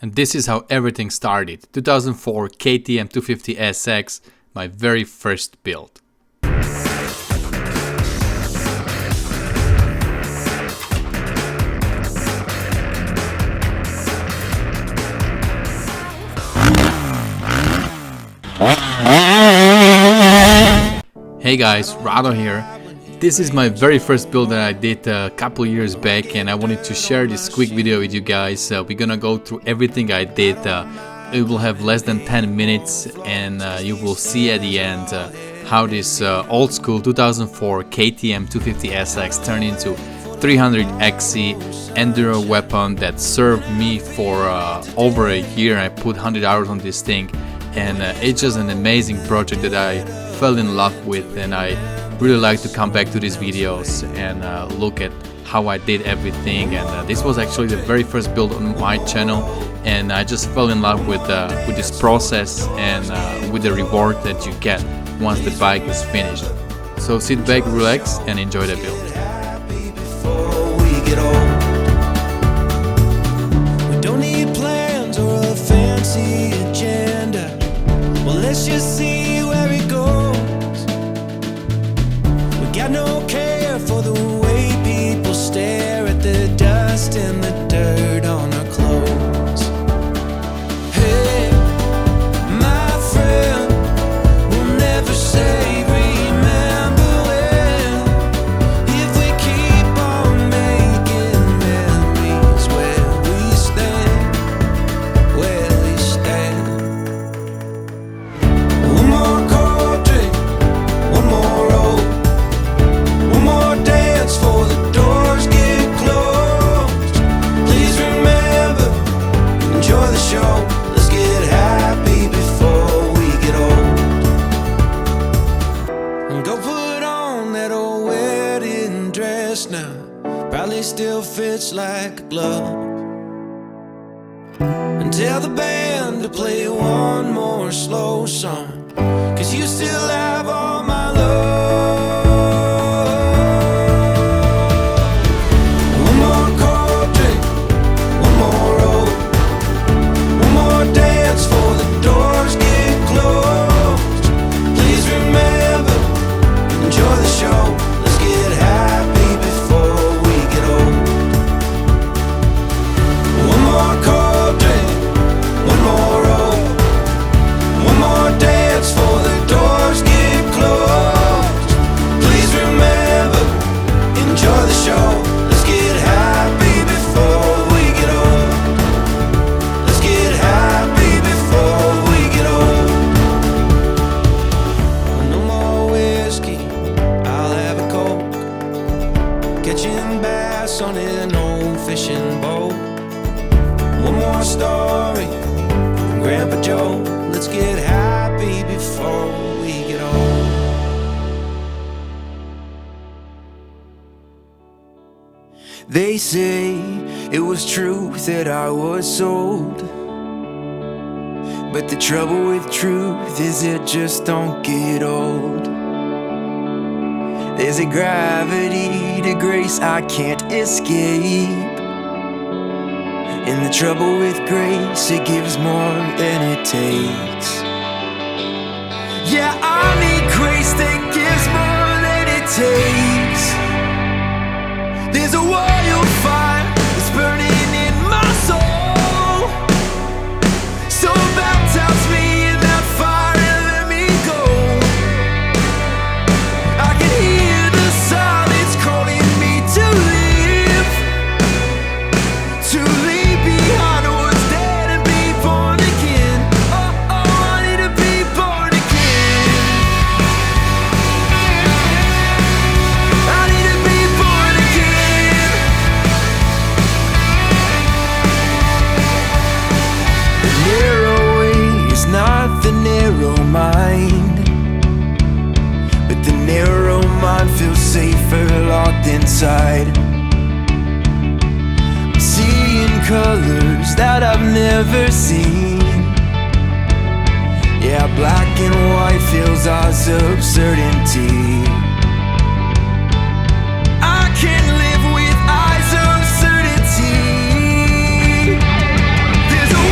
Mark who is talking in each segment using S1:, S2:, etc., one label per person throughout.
S1: And this is how everything started. 2004 KTM 250 SX, my very first build. Hey guys, Rado here. This is my very first build that I did a couple years back, and I wanted to share this quick video with you guys. We're gonna go through everything I did. It will have less than 10 minutes, and you will see at the end how this old school 2004 KTM 250 SX turned into 300 XC enduro weapon that served me for over a year. I put 100 hours on this thing, and it's just an amazing project that I fell in love with, and I really like to come back to these videos and look at how I did everything. And this was actually the very first build on my channel, and I just fell in love with this process and with the reward that you get once the bike is finished. So sit back, relax, and enjoy the build.
S2: We don't need plans or a fancy agenda. Well, let's just see where it goes. Got no care for the way people stare at the dust and the dirt on our clothes. Hey, my friend, we'll never say remember when, if we keep on making memories where we stand, where we stand. One more cold drink, one more roll, for the doors get closed. Please remember, enjoy the show. Let's get happy before we get old. And go put on that old wedding dress now. Probably still fits like a glove. And tell the band to play one more slow song, 'cause you still have all my love. For the doors get closed. Please remember, enjoy the show. Let's get happy before we get old. One more cold drink, one more roll, one more dance for the doors get closed. Please remember, enjoy the show. Let's get happy before we get old. Let's get happy. Catching bass on an old fishing boat. One more story from Grandpa Joe. Let's get happy before we get old. They say it was truth that I was sold, but the trouble with truth is it just don't get old. There's a gravity to grace I can't escape, and the trouble with grace, it gives more than it takes. Yeah, I need grace that gives more than it takes. There's a wildfire that's burning in my soul, so baptize me in that fire and let me go. I can hear the silence calling me to leave behind what's dead and be born again. Oh, I need to be born again. I need to be born again. The narrow way is not the narrow mind, but the narrow mind feels safer locked inside. I'm seeing colors that I've never seen. Yeah, black and white feels odds of certainty. I can live with eyes of certainty. There's a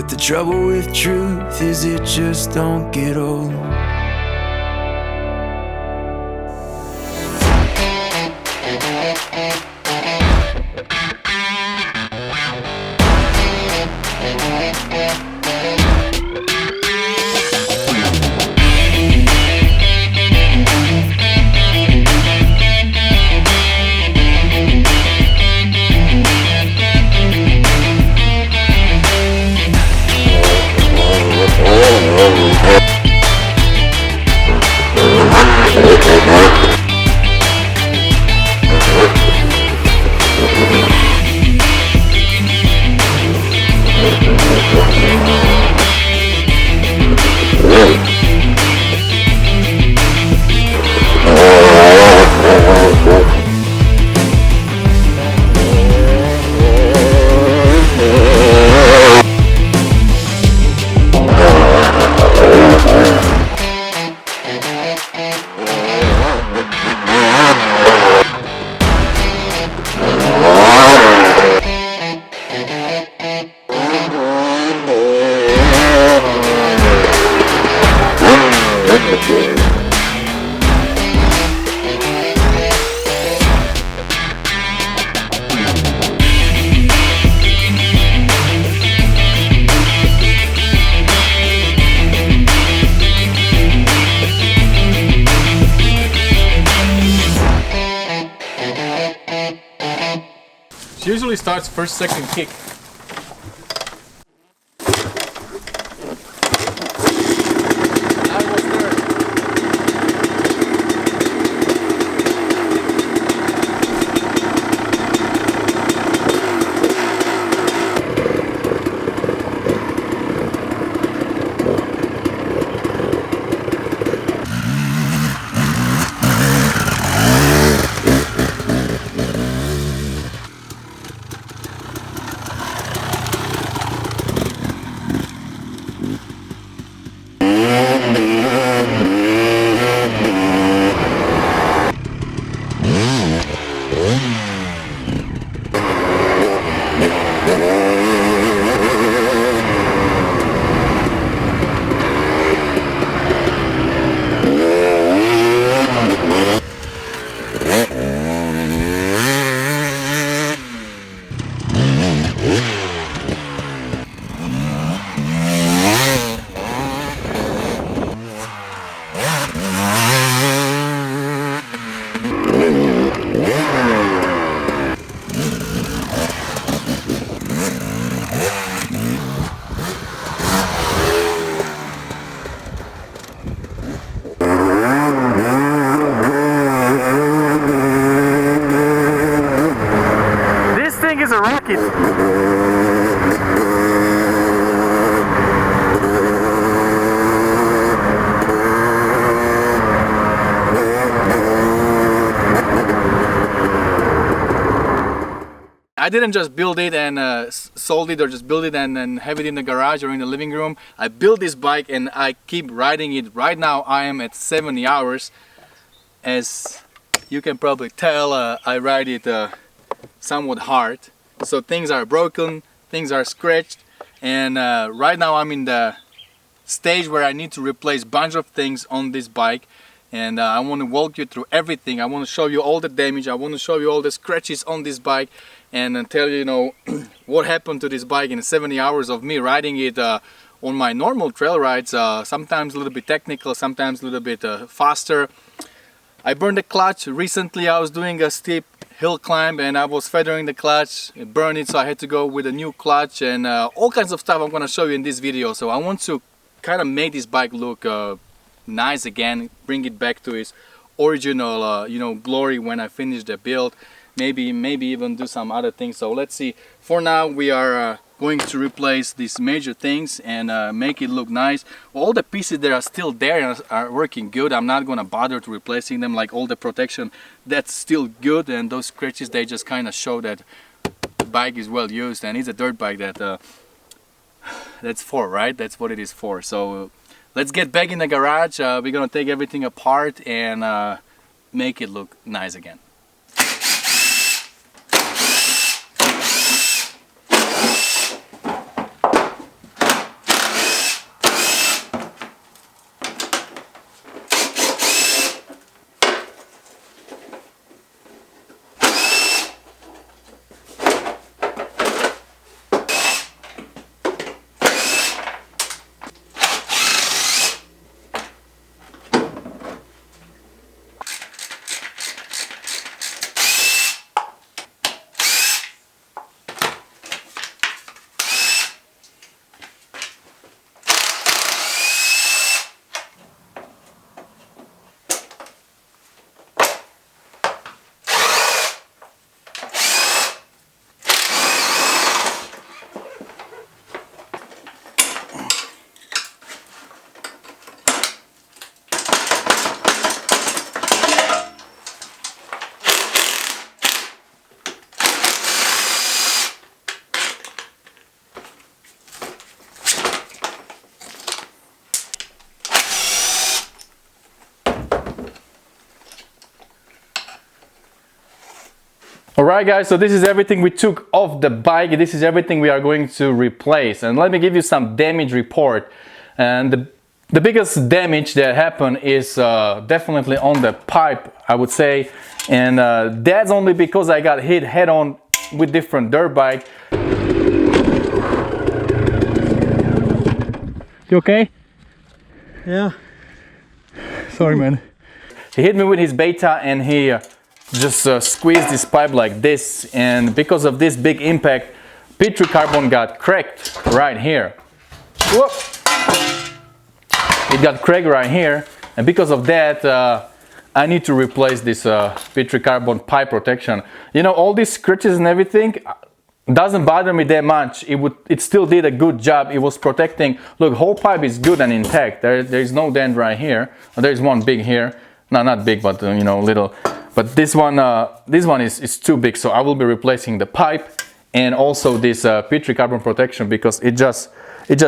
S2: But the trouble with truth is it just don't get old.
S1: She usually starts first, second kick. Is a rocket. I didn't just build it and sold it, or just build it and then have it in the garage or in the living room. I built this bike and I keep riding it. Right now I am at 70 hours. As you can probably tell, I ride it somewhat hard. So things are broken, things are scratched, and right now I'm in the stage where I need to replace a bunch of things on this bike, and I want to walk you through everything. I want to show you all the damage, I want to show you all the scratches on this bike, and tell you, what happened to this bike in 70 hours of me riding it on my normal trail rides, sometimes a little bit technical, sometimes a little bit faster. I burned the clutch. Recently I was doing a steep hill climb and I was feathering the clutch, it burned it, so I had to go with a new clutch, and all kinds of stuff I'm gonna show you in this video. So I want to kind of make this bike look nice again, bring it back to its original glory when I finish the build. Maybe even do some other things. So let's see. For now we are going to replace these major things and make it look nice. All the pieces that are still there are working good. I'm not gonna bother to replacing them. Like all the protection, that's still good, and those scratches, they just kind of show that the bike is well used, and it's a dirt bike that that's for, right? That's what it is for. So let's get back in the garage. We're gonna take everything apart and make it look nice again. Alright guys, so this is everything we took off the bike. This is everything we are going to replace. And let me give you some damage report. And the biggest damage that happened is definitely on the pipe, I would say. And that's only because I got hit head on with different dirt bike. You okay?
S3: Yeah.
S1: Sorry man. He hit me with his beta and he just squeezed this pipe like this, and because of this big impact, P3 carbon got cracked right here. Whoop! It got cracked right here, and because of that I need to replace this P3 carbon pipe protection. You know, all these scratches and everything doesn't bother me that much. It still did a good job. It was protecting. Look, whole pipe is good and intact. There is no dent right here. There is one big here. No, not big, but you know, little. But this one is too big, so I will be replacing the pipe and also this P3 carbon protection because it just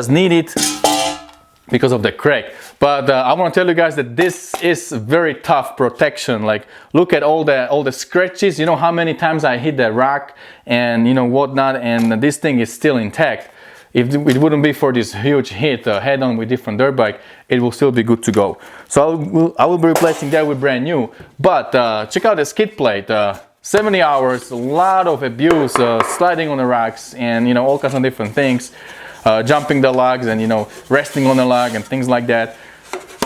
S1: needed because of the crack. But I want to tell you guys that this is very tough protection. Like, look at all the scratches. You know how many times I hit the rock and you know whatnot, and this thing is still intact. If it wouldn't be for this huge hit head on with different dirt bike, it will still be good to go. So I will be replacing that with brand new. But check out the skid plate. 70 hours, a lot of abuse, sliding on the rocks, and you know all kinds of different things, jumping the logs, and you know resting on the log and things like that.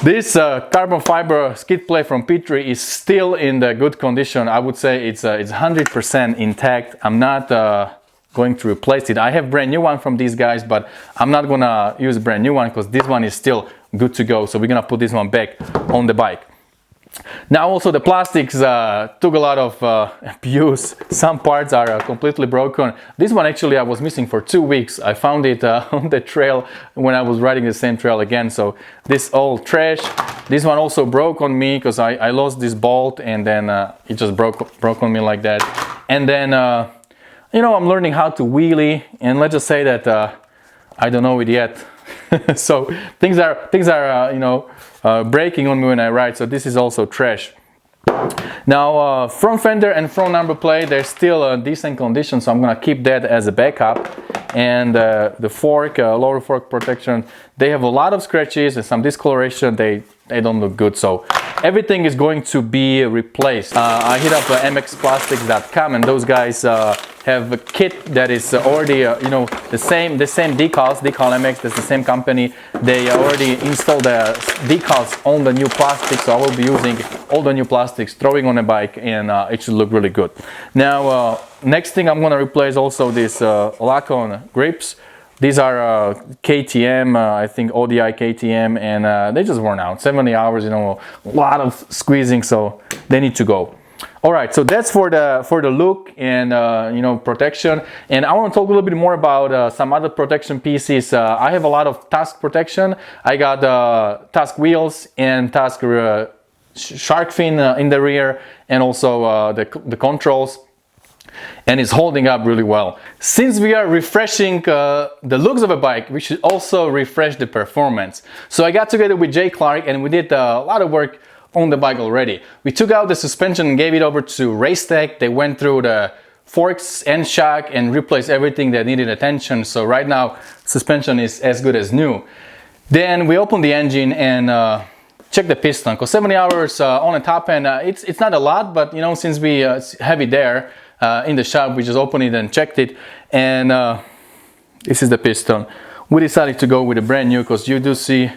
S1: This carbon fiber skid plate from P3 is still in the good condition. I would say it's 100% intact. I'm not going to replace it. I have brand new one from these guys, but I'm not gonna use a brand new one because this one is still good to go. So we're gonna put this one back on the bike. Now also the plastics took a lot of abuse. Some parts are completely broken. This one actually I was missing for 2 weeks. I found it on the trail when I was riding the same trail again. So this all trash. This one also broke on me because I lost this bolt, and then it just broke on me like that. And then you know, I'm learning how to wheelie, and let's just say that I don't know it yet. So things are you know, breaking on me when I ride. So this is also trash. Now front fender and front number plate, they're still in decent condition, so I'm gonna keep that as a backup. And the fork, lower fork protection, they have a lot of scratches and some discoloration. They don't look good, so everything is going to be replaced. I hit up mxplastics.com, and those guys have a kit that is already you know, the same decals, Decal MX. That's the same company. They already installed the decals on the new plastic, so I will be using all the new plastics, throwing on a bike, and it should look really good. Now next thing I'm gonna replace also this lock-on grips. These are KTM, I think ODI KTM, and they just worn out. 70 hours, you know, a lot of squeezing, so they need to go. All right, so that's for the look and you know, protection. And I want to talk a little bit more about some other protection pieces. I have a lot of Tusk protection. I got Tusk wheels and Tusk shark fin in the rear, and also the controls. And it's holding up really well. Since we are refreshing the looks of a bike, we should also refresh the performance. So I got together with Jay Clark, and we did a lot of work on the bike already. We took out the suspension and gave it over to Racetech. They went through the forks and shock and replaced everything that needed attention. So right now suspension is as good as new. Then we opened the engine and check the piston, because 70 hours on the top end, it's not a lot, but you know, since we have it there in the shop, we just opened it and checked it, and this is the piston. We decided to go with a brand new because you do see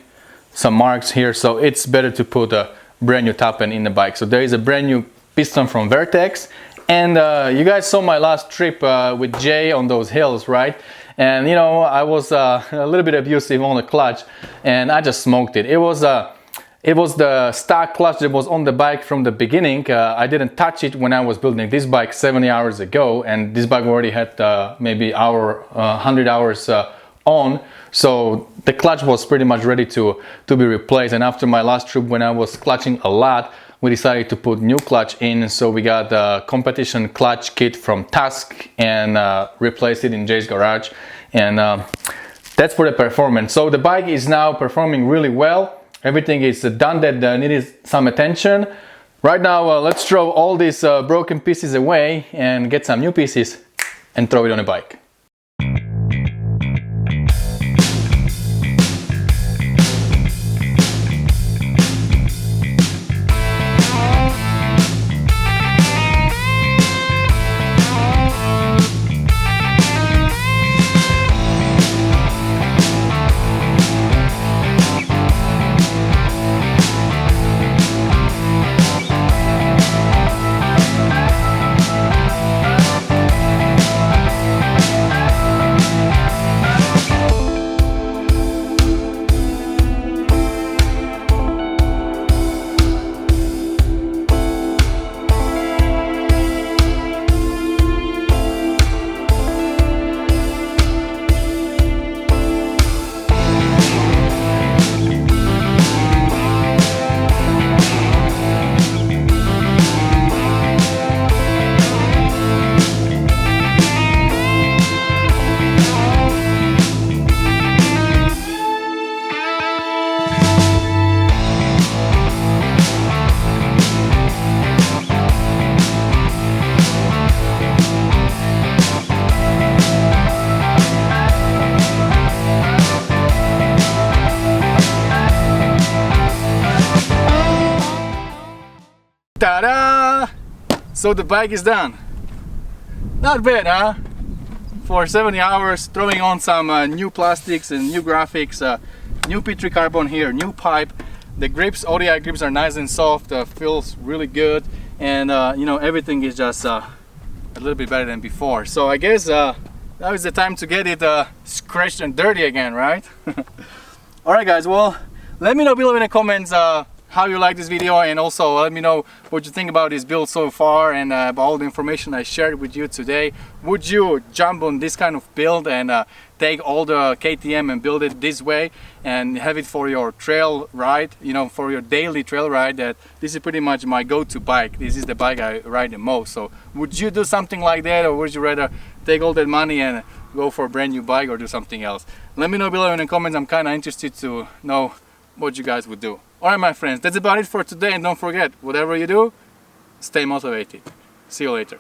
S1: some marks here, so it's better to put a brand new top end in the bike. So there is a brand new piston from Vertex, and you guys saw my last trip with Jay on those hills, right? And you know, I was a little bit abusive on the clutch, and I just smoked it. It was the stock clutch that was on the bike from the beginning. I didn't touch it when I was building this bike 70 hours ago, and this bike already had maybe 100 hours on, so the clutch was pretty much ready to be replaced. And after my last trip, when I was clutching a lot, we decided to put new clutch in, so we got the competition clutch kit from Tusk and replaced it in Jay's garage, and that's for the performance. So the bike is now performing really well. Everything is done that needed some attention. Right now, let's throw all these broken pieces away and get some new pieces and throw it on a bike. Ta-da! So the bike is done. Not bad, huh? For 70 hours, throwing on some new plastics and new graphics, new P3 carbon here, new pipe. The grips, ODI grips are nice and soft, feels really good, and you know, everything is just a little bit better than before. So I guess now is the time to get it scratched and dirty again, right? Alright guys, well, let me know below in the comments how you like this video, and also let me know what you think about this build so far and about all the information I shared with you today. Would you jump on this kind of build and take all the KTM and build it this way and have it for your trail ride, you know, for your daily trail ride? That this is pretty much my go-to bike. This is the bike I ride the most. So would you do something like that, or would you rather take all that money and go for a brand new bike or do something else? Let me know below in the comments. I'm kind of interested to know what you guys would do. Alright my friends, that's about it for today, and don't forget, whatever you do, stay motivated. See you later.